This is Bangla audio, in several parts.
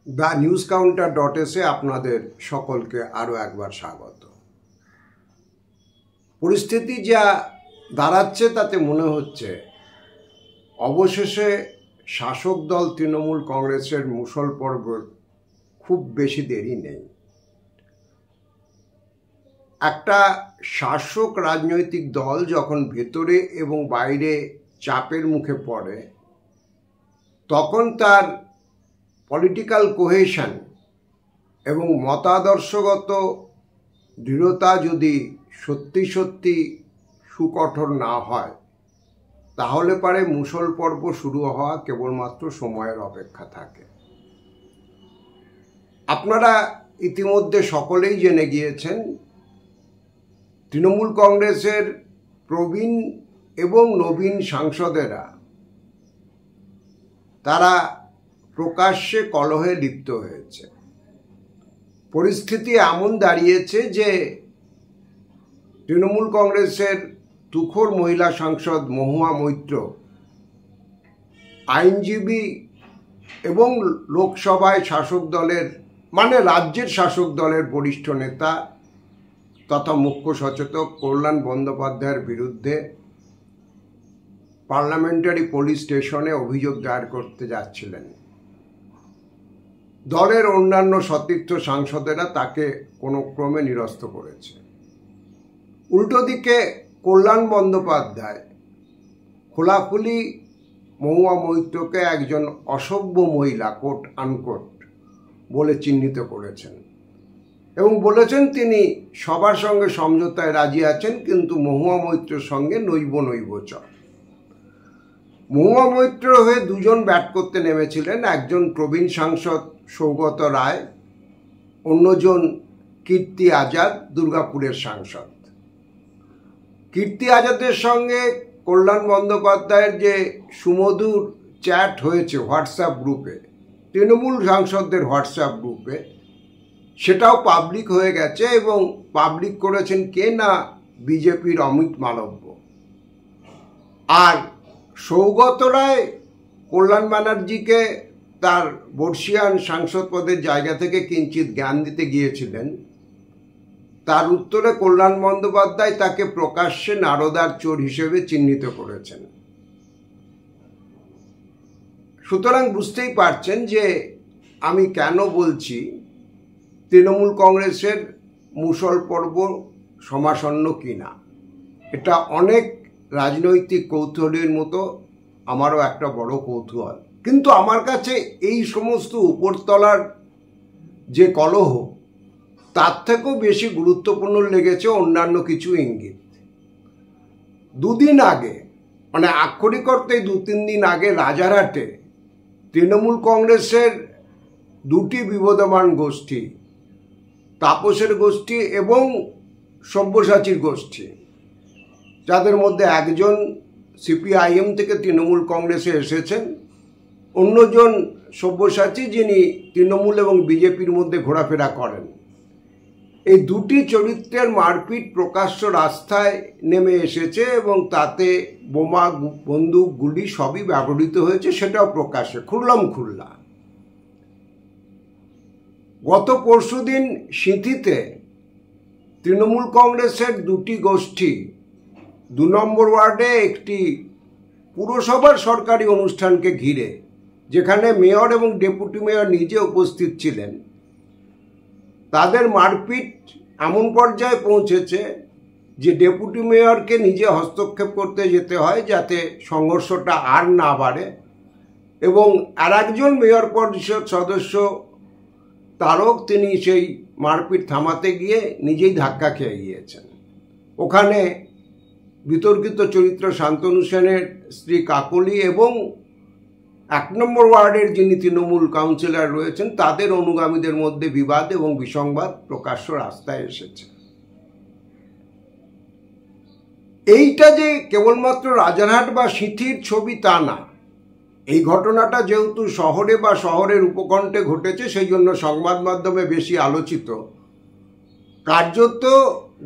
দ্য নিউজ কাউন্টার.এ আপনাদের সকলকে আরও একবার স্বাগত। পরিস্থিতি যা দাঁড়াচ্ছে তাতে মনে হচ্ছে অবশেষে শাসক দল তৃণমূল কংগ্রেসের মুষল পর্বের খুব বেশি দেরি নেই। একটা শাসক রাজনৈতিক দল যখন ভেতরে এবং বাইরে চাপের মুখে পড়ে তখন তার পলিটিক্যাল কোহেশন এবং মতাদর্শগত দৃঢ়তা যদি সত্যি সত্যি সুকঠোর না হয় তাহলে পারে মুষল পর্ব শুরু হওয়া কেবলমাত্র সময়ের অপেক্ষা থাকে। আপনারা ইতিমধ্যে সকলেই জেনে গিয়েছেন তৃণমূল কংগ্রেসের প্রবীণ এবং নবীন সাংসদেরা তারা প্রকাশ্যে কলহে লিপ্ত হয়েছে। পরিস্থিতি এমন দাঁড়িয়েছে যে তৃণমূল কংগ্রেসের তুখোর মহিলা সাংসদ মহুয়া মৈত্র আইনজীবী এবং লোকসভায় শাসক দলের রাজ্যের শাসক দলের বরিষ্ঠ নেতা তথা মুখ্য সচেতক কল্যাণ বন্দ্যোপাধ্যায়ের বিরুদ্ধে পার্লামেন্টারি পুলিশ স্টেশনে অভিযোগ দায়ের করতে যাচ্ছিলেন। দলের অন্যান্য সতীর্থ সাংসদেরা তাকে কোনো ক্রমে নিরস্ত করেছে। উল্টো দিকে কল্যাণ বন্দ্যোপাধ্যায় খোলাখুলি মহুয়া মৈত্রকে একজন অসভ্য মহিলা কোট আনকোট বলে চিহ্নিত করেছেন এবং বলেছেন তিনি সবার সঙ্গে সমঝোতায় রাজি আছেন, কিন্তু মহুয়া মৈত্রের সঙ্গে নৈব চ। মহুয়া মৈত্র হয়ে দুজন ব্যাট করতে নেমেছিলেন, একজন প্রবীণ সাংসদ সৌগত রায়, অন্যজন কীর্তি আজাদ, দুর্গাপুরের সাংসদ। কীর্তি আজাদের সঙ্গে কল্যাণ বন্দ্যোপাধ্যায়ের যে সুমধুর চ্যাট হয়েছে হোয়াটসঅ্যাপ গ্রুপে, তৃণমূল সাংসদদের হোয়াটসঅ্যাপ গ্রুপে, সেটাও পাবলিক হয়ে গেছে এবং পাবলিক করেছেন কে না বিজেপির অমিত মালব্য। আর সৌগত রায় কল্যাণ ব্যানার্জিকে তার বর্ষিয়ান সাংসদ পদের জায়গা থেকে কিঞ্চিত জ্ঞান দিতে গিয়েছিলেন, তার উত্তরে কল্যাণ বন্দ্যোপাধ্যায় তাকে প্রকাশ্যে নারদার চোর হিসেবে চিহ্নিত করেছেন। সুতরাং বুঝতেই পারছেন যে আমি কেন বলছি তৃণমূল কংগ্রেসের মুষল পর্ব সমাসন্ন কিনা। এটা অনেক রাজনৈতিক কৌতূহলীর মতো আমারও একটা বড় কৌতূহল, কিন্তু আমার কাছে এই সমস্ত উপরতলার যে কলহ তার থেকেও বেশি গুরুত্বপূর্ণ লেগেছে অন্যান্য কিছু ইঙ্গিত। দুদিন আগে আক্ষরিক অর্থে 2-3 দিন আগে রাজারহাটে তৃণমূল কংগ্রেসের দুটি বিবদমান গোষ্ঠী, তাপসের গোষ্ঠী এবং সব্যসাচীর গোষ্ঠী, যাদের মধ্যে একজন সিপিআইএম থেকে তৃণমূল কংগ্রেসে এসেছেন, অন্যজন সব্যসাচী যিনি তৃণমূল এবং বিজেপির মধ্যে ঘোরাফেরা করেন, এই দুটি চরিত্রের মারপিট প্রকাশ্য রাস্তায় নেমে এসেছে এবং তাতে বোমা, বন্দুক, গুলি সবই ব্যবহৃত হয়েছে, সেটাও প্রকাশ্যে খুললাম খুল্লা। গত পরশুদিন সিঁথিতে তৃণমূল কংগ্রেসের দুটি গোষ্ঠী 2 নম্বর ওয়ার্ডে একটি পুরসভার সরকারি অনুষ্ঠানকে ঘিরে, যেখানে মেয়র এবং ডেপুটি মেয়র নিজে উপস্থিত ছিলেন, তাদের মারপিট এমন পর্যায়ে পৌঁছেছে যে ডেপুটি মেয়রকে নিজে হস্তক্ষেপ করতে যেতে হয় যাতে সংঘর্ষটা আর না বাড়ে, এবং আর একজন মেয়র পরিষদ সদস্য তারক, তিনি সেই মারপিট থামাতে গিয়ে নিজেই ধাক্কা খেয়ে গিয়েছেন। ওখানে বিতর্কিত চরিত্র শান্তনু সেনের স্ত্রী কাকলি এবং 1 নম্বর ওয়ার্ডের যিনি তৃণমূল কাউন্সিলর রয়েছেন তাদের অনুগামীদের মধ্যে বিবাদ এবং বিসংবাদ প্রকাশ্য রাস্তায় এসেছে। এইটা যে কেবলমাত্র রাজারহাট বা সিঁথির ছবি তা না, এই ঘটনাটা যেহেতু শহরে বা শহরের উপকণ্ঠে ঘটেছে সেই জন্য সংবাদ মাধ্যমে বেশি আলোচিত। কার্যত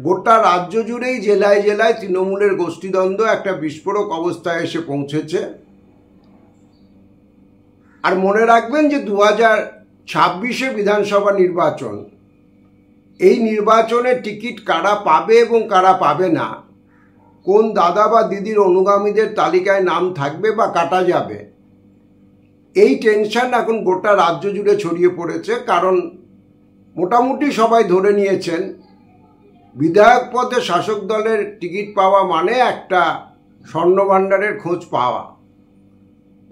গোটা রাজ্য জুড়েই জেলায় জেলায় তৃণমূলের গোষ্ঠীদ্বন্দ্ব একটা বিস্ফোরক অবস্থায় এসে পৌঁছেছে। আর মনে রাখবেন যে 26-এ বিধানসভা নির্বাচন, এই নির্বাচনে টিকিট কারা পাবে এবং কারা পাবে না, কোন দাদা বা দিদির অনুগামীদের তালিকায় নাম থাকবে বা কাটা যাবে, এই টেনশন এখন গোটা রাজ্য জুড়ে ছড়িয়ে পড়েছে। কারণ মোটামুটি সবাই ধরে নিয়েছেন বিধায়ক পদে শাসক দলের টিকিট পাওয়া মানে একটা স্বর্ণভাণ্ডারের খোঁজ পাওয়া,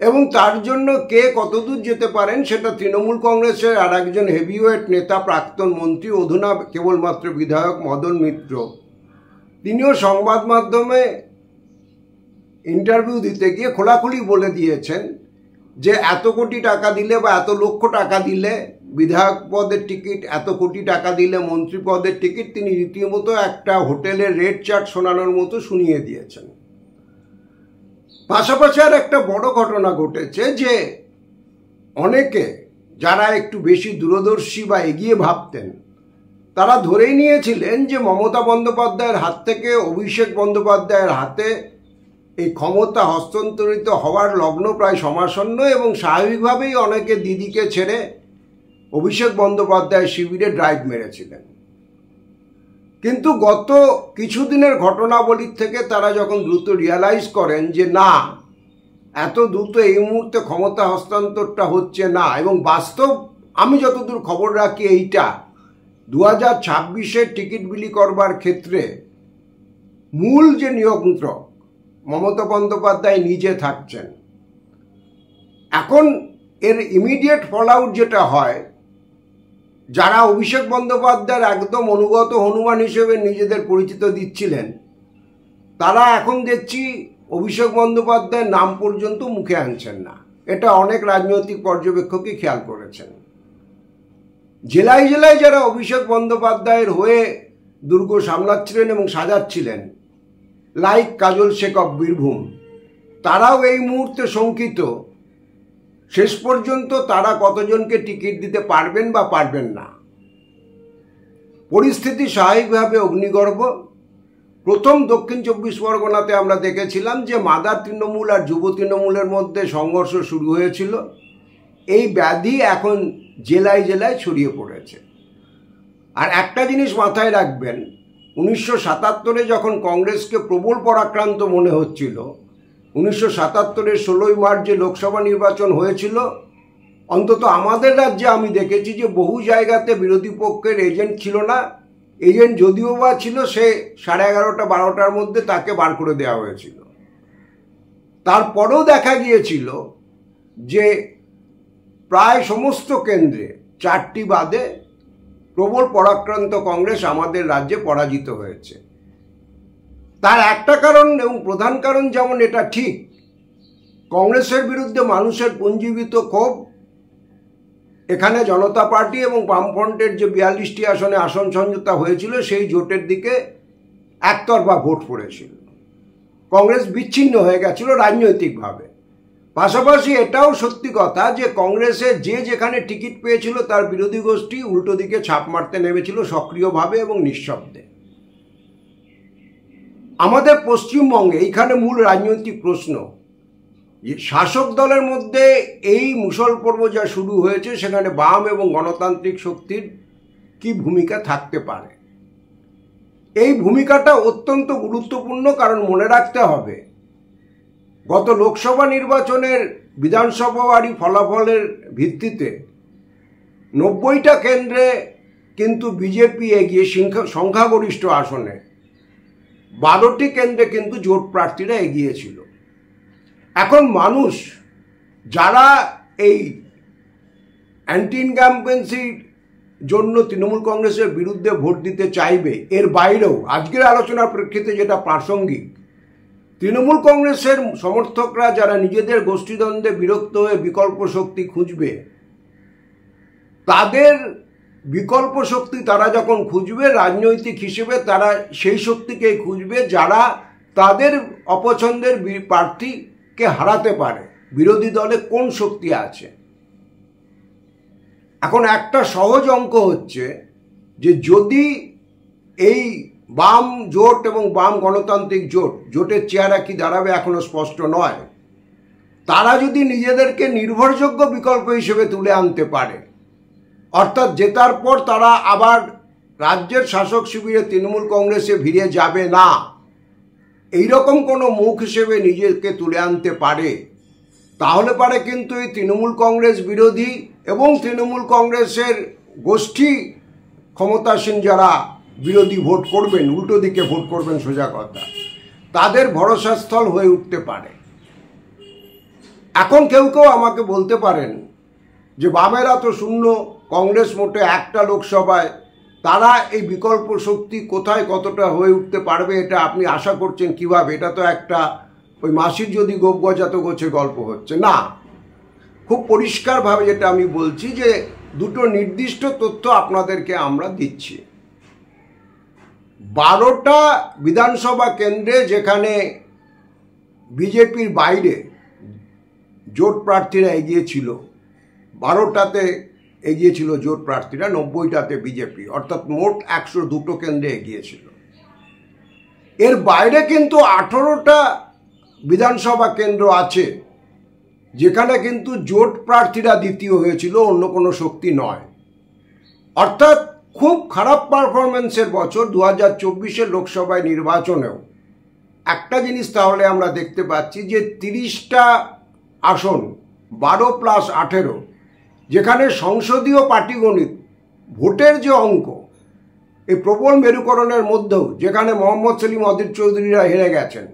এবং তার জন্য কে কতদূর যেতে পারেন সেটা তৃণমূল কংগ্রেসের আর একজন হেভিওয়েট নেতা, প্রাক্তন মন্ত্রী, অধুনা কেবলমাত্র বিধায়ক মদন মিত্র, তিনিও সংবাদ মাধ্যমে ইন্টারভিউ দিতে গিয়ে খোলাখুলি বলে দিয়েছেন যে এত কোটি টাকা দিলে বা এত লক্ষ টাকা দিলে বিধায়ক পদের টিকিট, এত কোটি টাকা দিলে মন্ত্রী পদের টিকিট, তিনি রীতিমতো একটা হোটেলের রেট চার্ট শোনানোর মতো শুনিয়ে দিয়েছেন। পাশাপাশি আর একটা বড় ঘটনা ঘটেছে যে অনেকে যারা একটু বেশি দূরদর্শী বা এগিয়ে ভাবতেন, তারা ধরেই নিয়েছিলেন যে মমতা বন্দ্যোপাধ্যায়ের হাত থেকে অভিষেক বন্দ্যোপাধ্যায়ের হাতে এই ক্ষমতা হস্তান্তরিত হওয়ার লগ্ন প্রায় সমাসন্ন, এবং স্বাভাবিকভাবেই অনেকে দিদিকে ছেড়ে অভিষেক বন্দ্যোপাধ্যায়ের শিবিরে ড্রাইভ মেরেছিলেন। কিন্তু গত কিছুদিনের ঘটনাবলীর থেকে তারা যখন দ্রুত রিয়ালাইজ করেন যে না, এত দ্রুত এই মুহূর্তে ক্ষমতা হস্তান্তরটা হচ্ছে না, এবং বাস্তব আমি যতদূর খবর রাখি এইটা 2026-এর টিকিট বিলি করবার ক্ষেত্রে মূল যে নিয়ন্ত্রক মমতা বন্দ্যোপাধ্যায় নিজে থাকছেন। এখন এর ইমিডিয়েট ফল আউট যেটা হয়, যারা অভিষেক বন্দ্যোপাধ্যায়ের একদম অনুগত হনুমান হিসেবে নিজেদের পরিচিত দিচ্ছিলেন, তারা এখন দেখছি অভিষেক বন্দ্যোপাধ্যায়ের নাম পর্যন্ত মুখে আনছেন না। এটা অনেক রাজনৈতিক পর্যবেক্ষকই খেয়াল করেছেন। জেলায় জেলায় যারা অভিষেক বন্দ্যোপাধ্যায়ের হয়ে দুর্গ সামলাচ্ছিলেন এবং সাজাচ্ছিলেন, লাইক কাজল শেখ অফ বীরভূম, তারাও এই মুহূর্তে শঙ্কিত শেষ পর্যন্ত তারা কতজনকে টিকিট দিতে পারবেন বা পারবেন না। পরিস্থিতি স্বাভাবিকভাবে অগ্নিগর্ভ। প্রথম দক্ষিণ 24 পরগনাতে আমরা দেখেছিলাম যে মাদার তৃণমূল আর যুব তৃণমূলের মধ্যে সংঘর্ষ শুরু হয়েছিল। এই ব্যাধি এখন জেলায় জেলায় ছড়িয়ে পড়েছে। আর একটা জিনিস মাথায় রাখবেন, 1977-এ যখন কংগ্রেসকে প্রবল পরাক্রান্ত মনে হচ্ছিল, 1977-এর 16ই মার্চ যে লোকসভা নির্বাচন হয়েছিল, অন্তত আমাদের রাজ্যে আমি দেখেছি যে বহু জায়গাতে বিরোধী পক্ষের এজেন্ট ছিল না। এজেন্ট যদিও বা ছিল, সে 11:30-12টার মধ্যে তাকে বার করে দেওয়া হয়েছিল। তারপরেও দেখা গিয়েছিল যে প্রায় সমস্ত কেন্দ্রে 4টি বাদে প্রবল পরাক্রান্ত কংগ্রেস আমাদের রাজ্যে পরাজিত হয়েছে। তার একটা কারণ এবং প্রধান কারণ, যেমন এটা ঠিক, কংগ্রেসের বিরুদ্ধে মানুষের পুঞ্জীবিত ক্ষোভ, এখানে জনতা পার্টি এবং বামফ্রন্টের যে 42টি আসনে আসন সমঝোতা হয়েছিল, সেই জোটের দিকে একতরফা ভোট পড়েছিল। কংগ্রেস বিচ্ছিন্ন হয়ে গেছিল রাজনৈতিকভাবে। পাশাপাশি এটাও সত্যি কথা যে কংগ্রেসে যে যেখানে টিকিট পেয়েছিল তার বিরোধী গোষ্ঠী উল্টো দিকে ছাপ মারতে নেমেছিল সক্রিয়ভাবে এবং নিঃশব্দে। আমাদের পশ্চিমবঙ্গে এইখানে মূল রাজনৈতিক প্রশ্ন, শাসক দলের মধ্যে এই মুষল পর্ব যা শুরু হয়েছে, সেখানে বাম এবং গণতান্ত্রিক শক্তির কি ভূমিকা থাকতে পারে। এই ভূমিকাটা অত্যন্ত গুরুত্বপূর্ণ, কারণ মনে রাখতে হবে গত লোকসভা নির্বাচনের বিধানসভাবাড়ি ফলাফলের ভিত্তিতে 90টা কেন্দ্রে কিন্তু বিজেপি এগিয়ে সংখ্যাগরিষ্ঠ আসনে, 12টি কেন্দ্রে কিন্তু জোট প্রার্থীরা এগিয়েছিল। এখন মানুষ যারা এই অ্যান্টি ইনকামপেন্সির জন্য তৃণমূল কংগ্রেসের বিরুদ্ধে ভোট দিতে চাইবে, এর বাইরেও আজকের আলোচনার প্রেক্ষিতে যেটা প্রাসঙ্গিক, তৃণমূল কংগ্রেসের সমর্থকরা যারা নিজেদের গোষ্ঠীদ্বন্দ্বে বিরক্ত হয়ে বিকল্প শক্তি খুঁজবে, তাদের বিকল্প শক্তি তারা যখন খুঁজবে রাজনৈতিক হিসেবে, তারা সেই শক্তিকেই খুঁজবে যারা তাদের অপছন্দের প্রার্থীকে হারাতে পারে। বিরোধী দলে কোন শক্তি আছে? এখন একটা সহজ অঙ্ক হচ্ছে যে যদি এই বাম জোট এবং বাম গণতান্ত্রিক জোটের চেহারা কি দাঁড়াবে এখনো স্পষ্ট নয়, তারা যদি নিজেদেরকে নির্ভরযোগ্য বিকল্প হিসেবে তুলে আনতে পারে, অর্থাৎ জেতার পর তারা আবার রাজ্যের শাসক শিবিরে তৃণমূল কংগ্রেসে ভিড়ে যাবে না, এইরকম কোনো মুখ হিসেবে নিজেকে তুলে আনতে পারে, তাহলে পারে কিন্তু এই তৃণমূল কংগ্রেস বিরোধী এবং তৃণমূল কংগ্রেসের গোষ্ঠী ক্ষমতাসীন যারা বিরোধী ভোট করবেন, উল্টো দিকে ভোট করবেন, সোজা কথা, তাদের ভরসাস্থল হয়ে উঠতে পারে। এখন কেউ কেউ আমাকে বলতে পারেন যে বামেরা তো শূন্য, কংগ্রেস মোটে একটা লোকসভায়, তারা এই বিকল্প শক্তি কোথায় কতটা হয়ে উঠতে পারবে এটা আপনি আশা করছেন কিভাবে? এটা তো একটা ওই মাসির যদি গোপ গজাতো গোছে গল্প হচ্ছে না। খুব পরিষ্কারভাবে যেটা আমি বলছি যে দুটো নির্দিষ্ট তথ্য আপনাদেরকে আমরা দিচ্ছি। 12টা বিধানসভা কেন্দ্রে যেখানে বিজেপির বাইরে জোট প্রার্থীরা এগিয়েছিল, 12টাতে এগিয়েছিল জোট প্রার্থীরা, 90টাতে বিজেপি, অর্থাৎ মোট 102 কেন্দ্রে এগিয়েছিল। এর বাইরে কিন্তু 18টা বিধানসভা কেন্দ্র আছে যেখানে কিন্তু জোট প্রার্থীরা দ্বিতীয় হয়েছিল, অন্য কোনো শক্তি নয়। অর্থাৎ খুব খারাপ পারফরমেন্সের বছর 2024-এর লোকসভায় নির্বাচনেও একটা জিনিস তাহলে আমরা দেখতে পাচ্ছি যে 30টা আসন 12+18, যেখানে সংসদীয় পাটিগণিত ভোটের যে অঙ্ক, এই প্রবল মেরুকরণের মধ্যেও যেখানে মোহাম্মদ সেলিম, অধীর চৌধুরীরা হেরে গেছেন,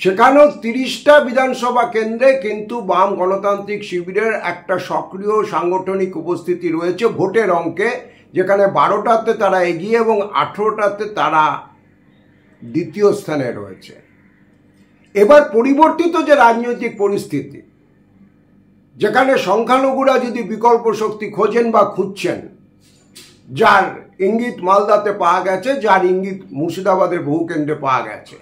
সেখানেও 30টা বিধানসভা কেন্দ্রে কিন্তু বাম গণতান্ত্রিক শিবিরের একটা সক্রিয় সাংগঠনিক উপস্থিতি রয়েছে ভোটের অঙ্কে, যেখানে 12টাতে তারা এগিয়ে এবং 18টাতে তারা দ্বিতীয় স্থানে রয়েছে। এবার পরিবর্তিত যে রাজনৈতিক পরিস্থিতি, যেখানে সংখ্যালঘুরা যদি বিকল্প শক্তি খোঁজেন বা খুঁজছেন, যার ইঙ্গিত মালদাতে পাওয়া গেছে, যার ইঙ্গিত মুর্শিদাবাদের বহু কেন্দ্রে পাওয়া গেছে,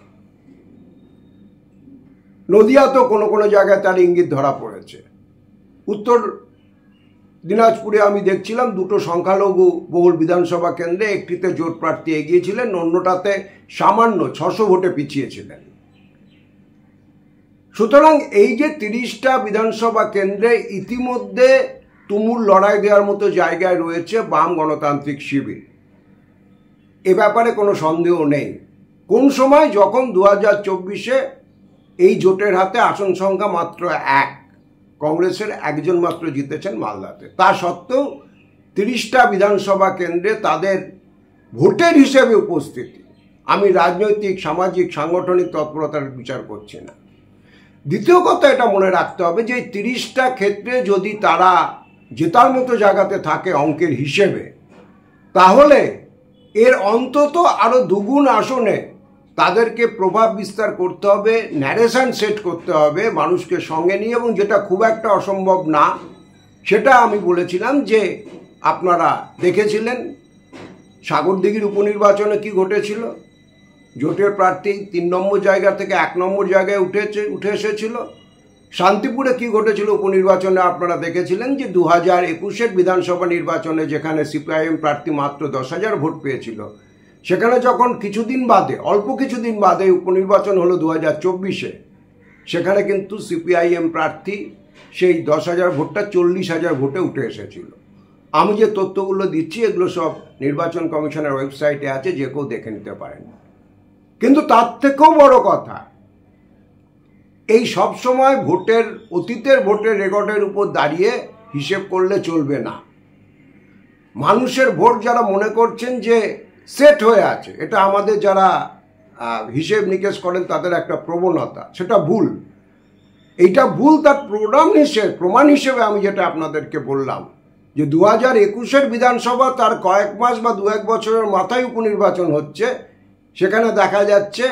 নদিয়াতেও কোনো কোনো জায়গায় তার ইঙ্গিত ধরা পড়েছে। উত্তর দিনাজপুরে আমি দেখছিলাম 2টো সংখ্যালঘু বহুল বিধানসভা কেন্দ্রে একটিতে জোট প্রার্থী এগিয়েছিলেন, অন্যটাতে সামান্য 600 ভোটে পিছিয়েছিলেন। সুতরাং এই যে 30টা বিধানসভা কেন্দ্রে ইতিমধ্যে তুমুল লড়াই দেওয়ার মতো জায়গায় রয়েছে বাম গণতান্ত্রিক শিবির, এ ব্যাপারে কোনো সন্দেহ নেই। কোন সময়? যখন 2024-এ এই জোটের হাতে আসন সংখ্যা মাত্র 1, কংগ্রেসের একজন মাত্র জিতেছেন মালদাতে। তা সত্ত্বেও 30টা বিধানসভা কেন্দ্রে তাদের ভোটের হিসেবে উপস্থিতি, আমি রাজনৈতিক, সামাজিক, সাংগঠনিক তৎপরতার বিচার করছি না। দ্বিতীয় কথা এটা মনে রাখতে হবে যে 30টা ক্ষেত্রে যদি তারা জেতার মতো জায়গাতে থাকে অঙ্কের হিসেবে, তাহলে এর অন্তত আরও 2 গুণ আসনে তাদেরকে প্রভাব বিস্তার করতে হবে, ন্যারেশন সেট করতে হবে মানুষকে সঙ্গে নিয়ে, এবং যেটা খুব একটা অসম্ভব না। সেটা আমি বলেছিলাম যে আপনারা দেখেছিলেন সাগরদিঘির উপনির্বাচনে কি ঘটেছিল। জোটের প্রার্থী 3 নম্বর জায়গা থেকে 1 নম্বর জায়গায় উঠে এসেছিল। শান্তিপুরে কি ঘটেছিল উপনির্বাচনে আপনারা দেখেছিলেন যে 2021-এর বিধানসভা নির্বাচনে যেখানে সিপিআইএম প্রার্থী মাত্র 10,000 ভোট পেয়েছিল, সেখানে যখন কিছুদিন বাদে, অল্প কিছুদিন বাদে উপনির্বাচন হলো 2024-এ, সেখানে কিন্তু সিপিআইএম প্রার্থী সেই 10,000 ভোটটা 40,000 ভোটে উঠে এসেছিল। আমি যে তথ্যগুলো দিচ্ছি এগুলো সব নির্বাচন কমিশনের ওয়েবসাইটে আছে, যে কেউ দেখে নিতে পারেন। কিন্তু তার থেকেও বড় কথা, এই সব সময় ভোটের, অতীতের ভোটের রেকর্ডের উপর দাঁড়িয়ে হিসেব করলে চলবে না। মানুষের ভোট যারা মনে করছেন যে সেট হয়ে আছে, এটা আমাদের যারা হিসেব নিকেশ করেন তাদের একটা প্রবণতা, সেটা ভুল। এইটা ভুল, তার প্রমাণ হিসেবে আমি যেটা আপনাদেরকে বললাম যে 2021-এর বিধানসভা তার কয়েক মাস বা 2-1 বছরের মাথায় উপনির্বাচন হচ্ছে, সেখানে দেখা যাচ্ছে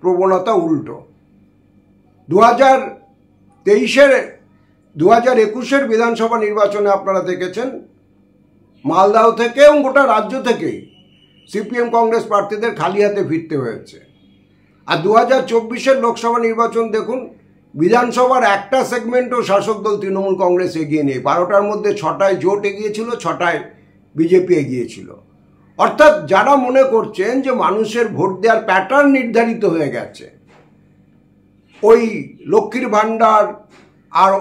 প্রবণতা উল্টো। 2021-এর বিধানসভা নির্বাচনে আপনারা দেখেছেন মালদাহ থেকে এবং গোটা রাজ্য থেকেই সিপিএম কংগ্রেস প্রার্থীদের খালি হাতে ফিরতে হয়েছে। আর 2024-এর লোকসভা নির্বাচন দেখুন, বিধানসভার একটা সেগমেন্টও শাসক দল তৃণমূল কংগ্রেস এগিয়ে নেই। 12টার মধ্যে 6টায় জোট এগিয়েছিল, 6টায় বিজেপি এগিয়েছিল। অর্থাৎ যারা মনে করছেন যে মানুষের ভোট দেওয়ার প্যাটার্ন নির্ধারিত হয়ে গেছে, ওই লক্ষ্মীর ভাণ্ডার, আর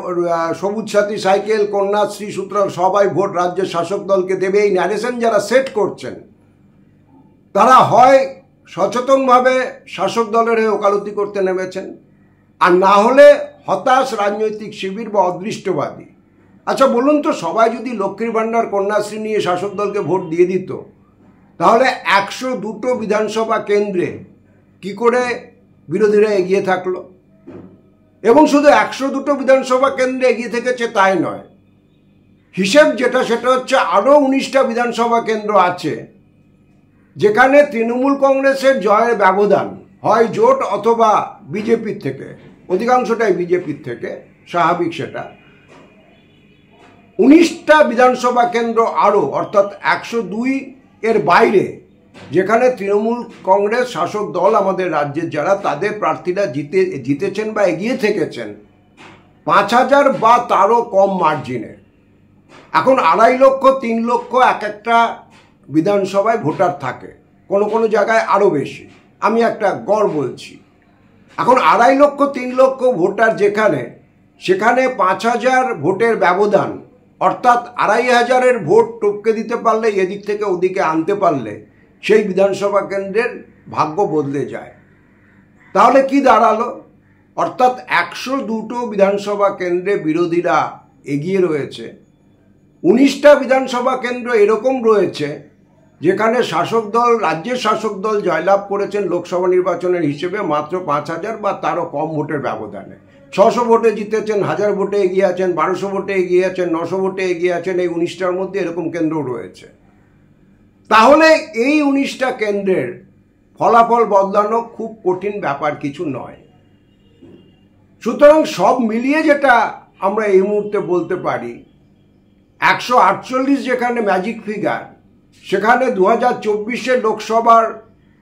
সবুজ সাথী সাইকেল, কন্যাশ্রী, সুতরাং সবাই ভোট রাজ্যের শাসক দলকে দেবে, এই ন্যারেশন যারা সেট করছেন তারা হয় সচেতনভাবে শাসক দলের হয়ে ওকালতি করতে নেমেছেন, আর না হলে হতাশ রাজনৈতিক শিবির বা অদৃষ্টবাদী। আচ্ছা বলুন তো, সবাই যদি লক্ষ্মীর ভাণ্ডার, কন্যাশ্রী নিয়ে শাসক দলকে ভোট দিয়ে দিত, তাহলে 102টো বিধানসভা কেন্দ্রে কি করে বিরোধীরা এগিয়ে থাকলো? এবং শুধু 102টো বিধানসভা কেন্দ্রে এগিয়ে থেকেছে তাই নয়, হিসেব যেটা সেটা হচ্ছে আরও 19টা বিধানসভা কেন্দ্র আছে যেখানে তৃণমূল কংগ্রেসের জয়ের ব্যবধান হয় জোট অথবা বিজেপির থেকে, অধিকাংশটাই বিজেপির থেকে, স্বাভাবিক সেটা। 19টা বিধানসভা কেন্দ্র আরও, অর্থাৎ 102 এর বাইরে, যেখানে তৃণমূল কংগ্রেস শাসক দল আমাদের রাজ্যের যারা, তাদের প্রার্থীরা জিতেছেন বা এগিয়ে থেকেছেন 5000 বা তারও কম মার্জিনে। এখন 2.5 লক্ষ 3 লক্ষ এক একটা বিধানসভায় ভোটার থাকে, কোনো কোনো জায়গায় আরও বেশি, আমি একটা গড় বলছি। এখন 2.5 লক্ষ 3 লক্ষ ভোটার যেখানে, সেখানে 5000 ভোটের ব্যবধান, অর্থাৎ 2500-এর ভোট টপকে দিতে পারলে, এদিক থেকে ওদিকে আনতে পারলে সেই বিধানসভা কেন্দ্রের ভাগ্য বদলে যায়। তাহলে কি দাঁড়ালো? অর্থাৎ 102টো বিধানসভা কেন্দ্রে বিরোধীরা এগিয়ে রয়েছে। 19টা বিধানসভা কেন্দ্র এরকম রয়েছে যেখানে শাসক দল, রাজ্যের শাসক দল জয়লাভ করেছেন লোকসভা নির্বাচনের হিসেবে মাত্র 5000 বা তারও কম ভোটের ব্যবধানে। 600 ভোটে জিতেছেন, 1000 ভোটে এগিয়ে আছেন, 1200 ভোটে এগিয়ে আছেন, 900 ভোটে এগিয়ে আছেন। এই 19টার মধ্যে এরকম কেন্দ্র রয়েছে। তাহলে এই 19টা কেন্দ্রের ফলাফল বদলানো খুব কঠিন ব্যাপার কিছু নয়। সুতরাং সব মিলিয়ে যেটা আমরা এই মুহূর্তে বলতে পারি, 148 যেখানে ম্যাজিক ফিগার, সেখানে 2024-এর লোকসভার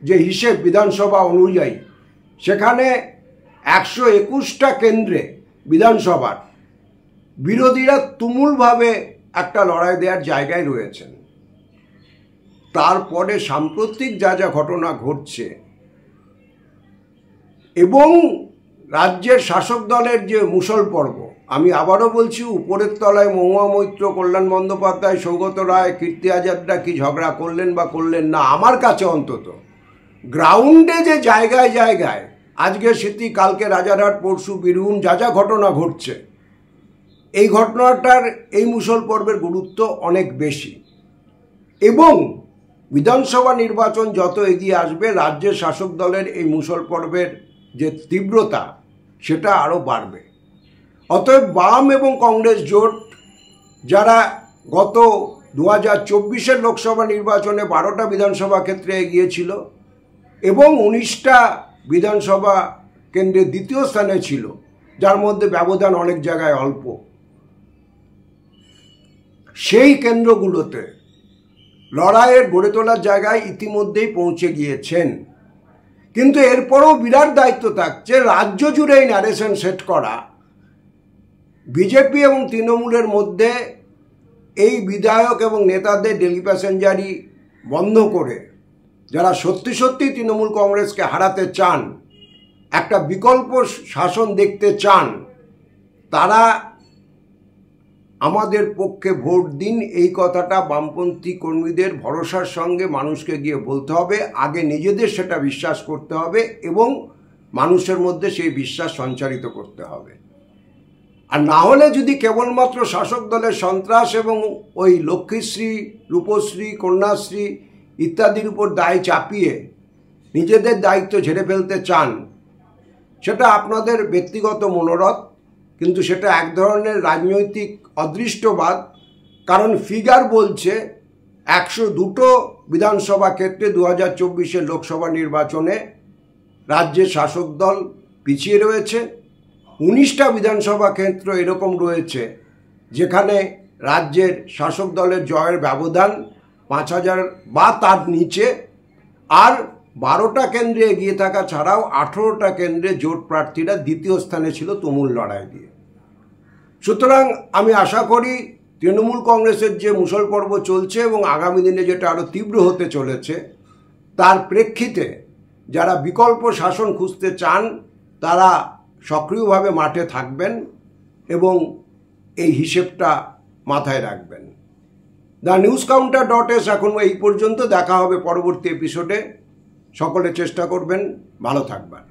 যে হিসেব বিধানসভা অনুযায়ী, সেখানে 121টা কেন্দ্রে বিধানসভার বিরোধীরা তুমুলভাবে একটা লড়াই দেওয়ার জায়গায় রয়েছেন। তারপরে সাম্প্রতিক যা যা ঘটনা ঘটছে এবং রাজ্যের শাসক দলের যে মুষল পর্ব, আমি আবারও বলছি, উপরের তলায় মহুয়া মৈত্র, কল্যাণ বন্দ্যোপাধ্যায়, সৌগত রায়, কীর্তি আজাদরা কি ঝগড়া করলেন বা করলেন না, আমার কাছে অন্তত গ্রাউন্ডে যে জায়গায় জায়গায় আজকে স্মৃতি, কালকে রাজারহাট, পরশু বীরভূম যা যা ঘটনা ঘটছে, এই ঘটনাটার, এই মুষল পর্বের গুরুত্ব অনেক বেশি। এবং বিধানসভা নির্বাচন যত এগিয়ে আসবে, রাজ্যের শাসক দলের এই মুষল পর্বের যে তীব্রতা সেটা আরও বাড়বে। অতএব বাম এবং কংগ্রেস জোট, যারা গত 2024-এর লোকসভা নির্বাচনে 12টা বিধানসভা ক্ষেত্রে এগিয়েছিল এবং 19টা বিধানসভা কেন্দ্রে দ্বিতীয় স্থানে ছিল, যার মধ্যে ব্যবধান অনেক জায়গায় অল্প, সেই কেন্দ্রগুলোতে লড়াইয়ের গড়ে তোলার জায়গায় ইতিমধ্যেই পৌঁছে গিয়েছেন। কিন্তু এরপরও বিরাট দায়িত্ব থাকছে রাজ্য জুড়ে এই ন্যারেশন সেট করা, বিজেপি এবং তৃণমূলের মধ্যে এই বিধায়ক এবং নেতাদের ডেলি প্যাসেঞ্জারি বন্ধ করে, যারা সত্যি সত্যি তৃণমূল কংগ্রেসকে হারাতে চান, একটা বিকল্প শাসন দেখতে চান, তারা আমাদের পক্ষে ভোট দিন, এই কথাটা বামপন্থী কর্মীদের ভরসার সঙ্গে মানুষকে গিয়ে বলতে হবে। আগে নিজেদের সেটা বিশ্বাস করতে হবে এবং মানুষের মধ্যে সেই বিশ্বাস সঞ্চারিত করতে হবে। আর না হলে যদি কেবলমাত্র শাসক দলের সন্ত্রাস এবং ওই লক্ষ্মীশ্রী, রূপশ্রী, কন্যাশ্রী ইত্যাদির উপর দায় চাপিয়ে নিজেদের দায়িত্ব ঝেড়ে ফেলতে চান, সেটা আপনাদের ব্যক্তিগত মনোরথ, কিন্তু সেটা এক ধরনের রাজনৈতিক অদৃষ্টবাদ। কারণ ফিগার বলছে 102টো বিধানসভা ক্ষেত্রে 2024-এর লোকসভা নির্বাচনে রাজ্যের শাসক দল পিছিয়ে রয়েছে। 19টা বিধানসভা ক্ষেত্র এরকম রয়েছে যেখানে রাজ্যের শাসক দলের জয়ের ব্যবধান 5000 বা তার নিচে, আর 12টা কেন্দ্রে এগিয়ে থাকা ছাড়াও 18টা কেন্দ্রে জোট প্রার্থীরা দ্বিতীয় স্থানে ছিল তুমুল লড়াই দিয়ে। সুতরাং আমি আশা করি তৃণমূল কংগ্রেসের যে মুষল পর্ব চলছে এবং আগামী দিনে যেটা আরও তীব্র হতে চলেছে, তার প্রেক্ষিতে যারা বিকল্প শাসন খুঁজতে চান তারা সক্রিয়ভাবে মাঠে থাকবেন এবং এই হিসেবটা মাথায় রাখবেন। TheNewsCounter.s এখন এই পর্যন্ত। দেখা হবে পরবর্তী এপিসোডে। সকলে চেষ্টা করবেন ভালো থাকবেন।